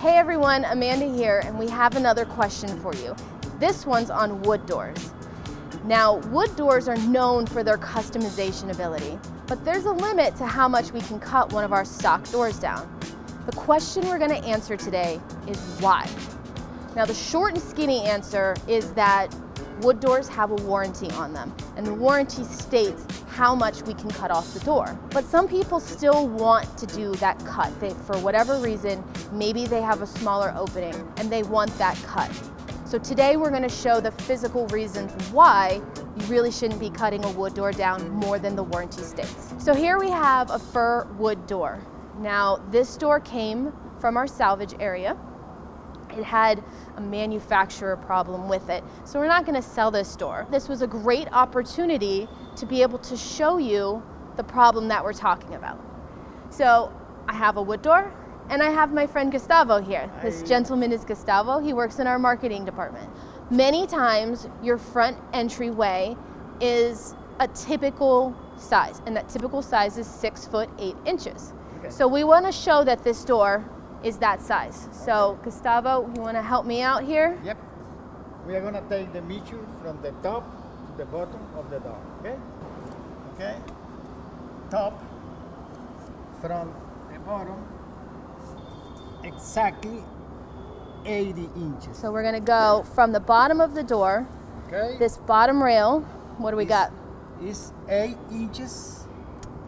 Hey everyone, Amanda here, and we have another question for you. This one's on wood doors. Now, wood doors are known for their customization ability, but there's a limit to how much we can cut one of our stock doors down. The question we're going to answer today is why. Now, the short and skinny answer is that wood doors have a warranty on them, and the warranty states how much we can cut off the door. But some people still want to do that cut. For whatever reason, maybe they have a smaller opening and they want that cut. So today we're going to show the physical reasons why you really shouldn't be cutting a wood door down more than the warranty states. So here we have a fir wood door. Now, this door came from our salvage area. It had a manufacturer problem with it, so we're not going to sell this door. This was a great opportunity to be able to show you the problem that we're talking about. So I have a wood door, and I have my friend Gustavo here. Hi. This gentleman is Gustavo. He works in our marketing department. Many times your front entryway is a typical size, and that typical size is 6 foot 8 inches. Okay. So we want to show that this door is that size. So Gustavo, you want to help me out here? Yep. We are going to take the measure from the top to the bottom of the door. Okay? Okay. Top from the bottom, exactly 80 inches. So we're going to go from the bottom of the door, Okay? this bottom rail. What do we got? Is 8 inches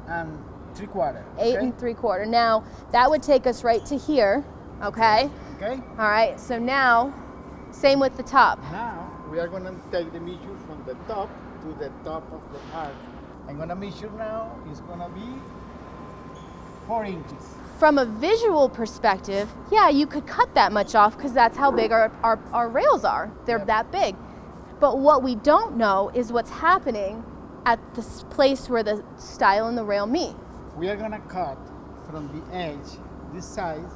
and 3/4. 8 okay? and 3/4. Now, that would take us right to here, okay? Okay? All right, so now, same with the top. Now we are going to take the measure from the top to the top of the arc. I'm going to measure now. It's going to be 4 inches. From a visual perspective, yeah, you could cut that much off because that's how big our rails are. They're Yep. that big. But what we don't know is what's happening at this place where the stile and the rail meet. We are going to cut from the edge, this size,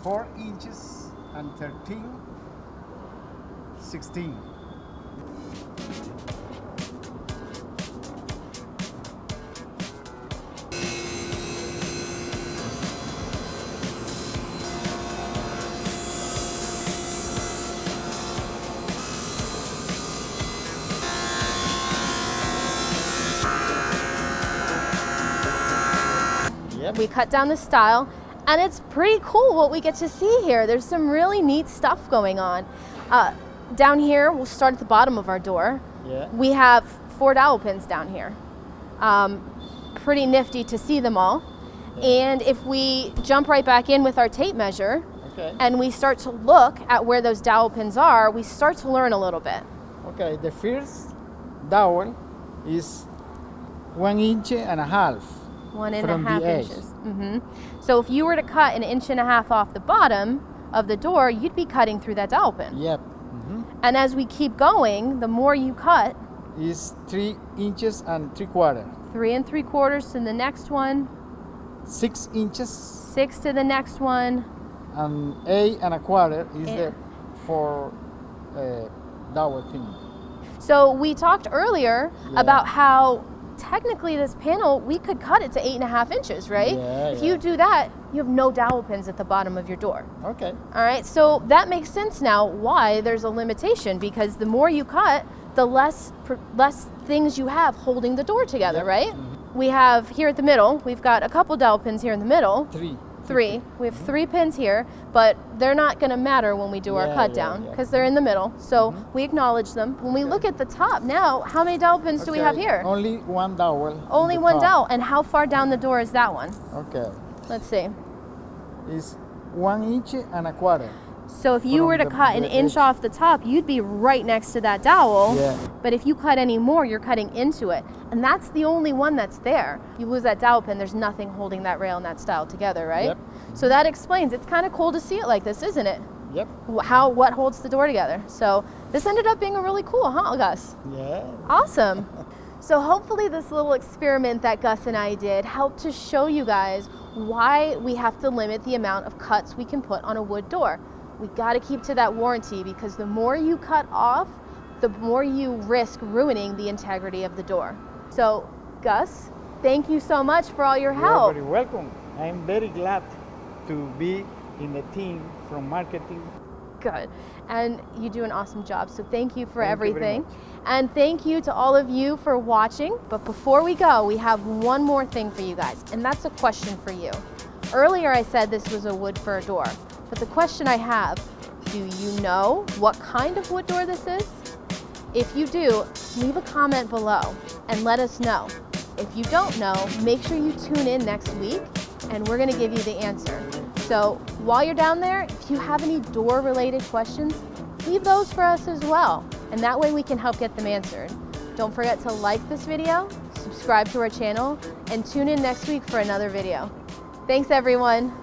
4 inches and 16. Yep. We cut down the stile, and it's pretty cool what we get to see here. There's some really neat stuff going on. Down here, we'll start at the bottom of our door. Yeah. We have 4 dowel pins down here. Pretty nifty to see them all. And if we jump right back in with our tape measure, Okay. and we start to look at where those dowel pins are, we start to learn a little bit. Okay, the first dowel is 1.5 inches. 1.5 From the edge. inches. So if you were to cut 1.5 inches off the bottom of the door, you'd be cutting through that dowel pin. Yep. And as we keep going, the more you cut, Is 3 inches and 3/4. 3 3/4 to the next one, 6 inches 6 to the next one. and 8.25 is Yeah. the for dowel pin. So we talked earlier Yeah. about how technically this panel, we could cut it to 8.5 inches, right? Yeah, If yeah. you do that, you have no dowel pins at the bottom of your door. Okay. All right, so that makes sense now why there's a limitation, because the more you cut, the less things you have holding the door together, Yep. right? We have here at the middle, we've got a couple dowel pins here in the middle. 3. 3. We have 3 pins here, but they're not going to matter when we do our Yeah, cut yeah, down yeah. because they're in the middle. So we acknowledge them. When we Okay. look at the top now, how many dowel pins do we have Okay, here? Only one dowel. Only in the one top. dowel. And how far down the door is that one? Okay. Let's see. It's 1.25 inches. So if you From were to the- cut an the inch edge. off the top, you'd be right next to that dowel. Yeah. But if you cut any more, you're cutting into it. And that's the only one that's there. You lose that dowel pin, there's nothing holding that rail and that stile together, right? Yep. So that explains, it's kind of cool to see it like this, isn't it? Yep. What holds the door together. So this ended up being a really cool, huh, Gus? Yeah. Awesome. So hopefully this little experiment that Gus and I did helped to show you guys why we have to limit the amount of cuts we can put on a wood door. We got to keep to that warranty, because the more you cut off, the more you risk ruining the integrity of the door. So Gus, thank you so much for all your You help. are very welcome. I'm very glad to be in the team from marketing. Good. And you do an awesome job, so thank you for Thank you very everything. much. And thank you to all of you for watching. But before we go, we have one more thing for you guys, and that's a question for you. Earlier I said this was a wood for a door, but the question I have, do you know what kind of wood door this is? If you do, leave a comment below and let us know. If you don't know, make sure you tune in next week and we're gonna give you the answer. So while you're down there, if you have any door related questions, leave those for us as well. And that way we can help get them answered. Don't forget to like this video, subscribe to our channel, and tune in next week for another video. Thanks everyone.